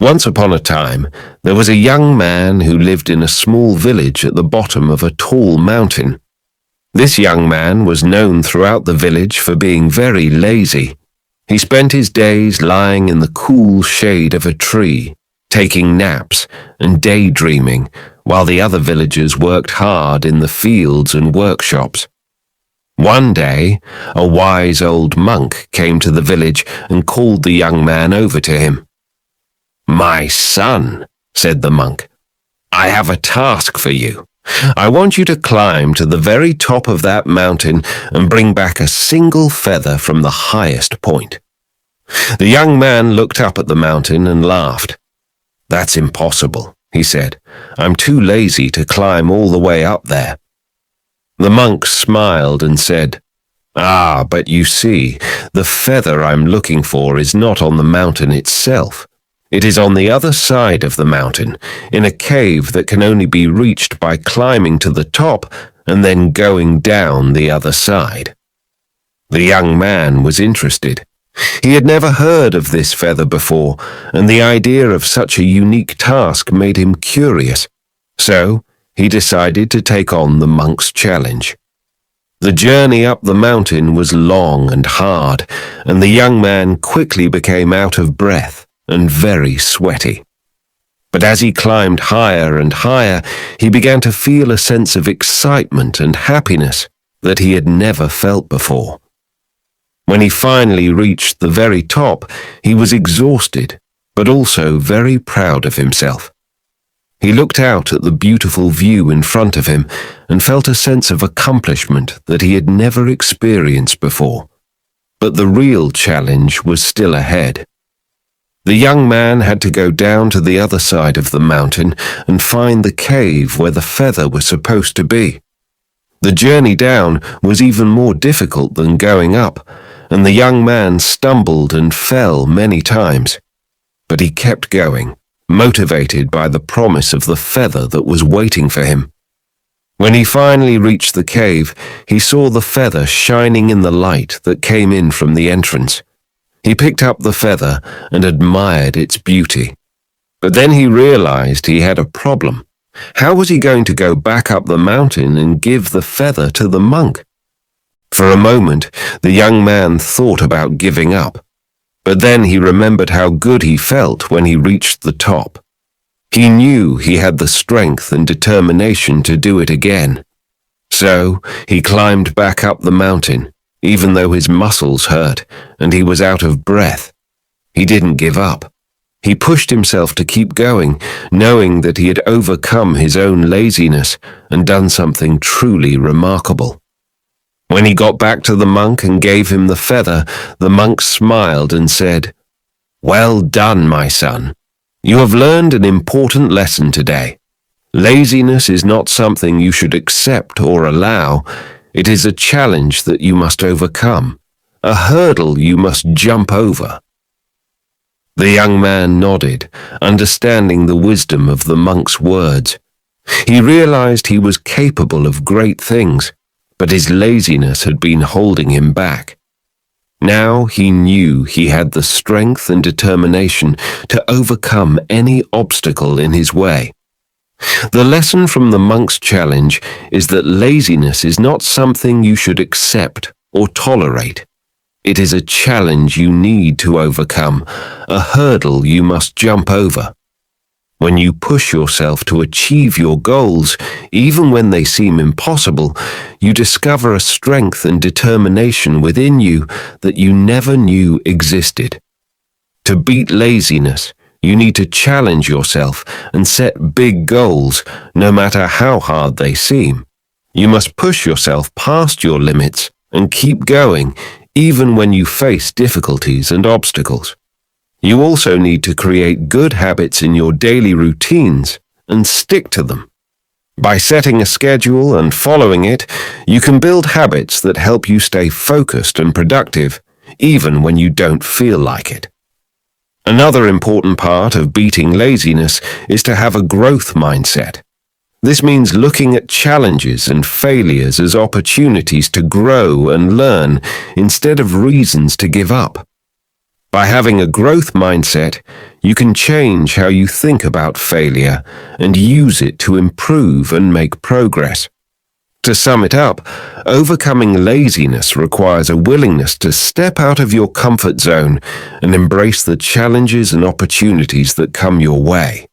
Once upon a time, there was a young man who lived in a small village at the bottom of a tall mountain. This young man was known throughout the village for being very lazy. He spent his days lying in the cool shade of a tree, taking naps and daydreaming, while the other villagers worked hard in the fields and workshops. One day, a wise old monk came to the village and called the young man over to him. "My son," said the monk, "I have a task for you. I want you to climb to the very top of that mountain and bring back a single feather from the highest point." The young man looked up at the mountain and laughed. "That's impossible," he said. "I'm too lazy to climb all the way up there." The monk smiled and said, But you see, the feather I'm looking for is not on the mountain itself. It is on the other side of the mountain, in a cave that can only be reached by climbing to the top and then going down the other side." The young man was interested. He had never heard of this feather before, and the idea of such a unique task made him curious. So, he decided to take on the monk's challenge. The journey up the mountain was long and hard, and the young man quickly became out of breath and very sweaty. But as he climbed higher and higher, he began to feel a sense of excitement and happiness that he had never felt before. When he finally reached the very top, he was exhausted, but also very proud of himself. He looked out at the beautiful view in front of him and felt a sense of accomplishment that he had never experienced before. But the real challenge was still ahead. The young man had to go down to the other side of the mountain and find the cave where the feather was supposed to be. The journey down was even more difficult than going up, and the young man stumbled and fell many times. But he kept going, motivated by the promise of the feather that was waiting for him. When he finally reached the cave, he saw the feather shining in the light that came in from the entrance. He picked up the feather and admired its beauty. But then he realized he had a problem. How was he going to go back up the mountain and give the feather to the monk? For a moment, the young man thought about giving up. But then he remembered how good he felt when he reached the top. He knew he had the strength and determination to do it again. So he climbed back up the mountain, even though his muscles hurt and he was out of breath. He didn't give up. He pushed himself to keep going, knowing that he had overcome his own laziness and done something truly remarkable. When he got back to the monk and gave him the feather, the monk smiled and said, "Well done, my son. You have learned an important lesson today. Laziness is not something you should accept or allow. It is a challenge that you must overcome, a hurdle you must jump over." The young man nodded, understanding the wisdom of the monk's words. He realized he was capable of great things, but his laziness had been holding him back. Now he knew he had the strength and determination to overcome any obstacle in his way. The lesson from the monk's challenge is that laziness is not something you should accept or tolerate. It is a challenge you need to overcome, a hurdle you must jump over. When you push yourself to achieve your goals, even when they seem impossible, you discover a strength and determination within you that you never knew existed. To beat laziness, you need to challenge yourself and set big goals, no matter how hard they seem. You must push yourself past your limits and keep going, even when you face difficulties and obstacles. You also need to create good habits in your daily routines and stick to them. By setting a schedule and following it, you can build habits that help you stay focused and productive, even when you don't feel like it. Another important part of beating laziness is to have a growth mindset. This means looking at challenges and failures as opportunities to grow and learn instead of reasons to give up. By having a growth mindset, you can change how you think about failure and use it to improve and make progress. To sum it up, overcoming laziness requires a willingness to step out of your comfort zone and embrace the challenges and opportunities that come your way.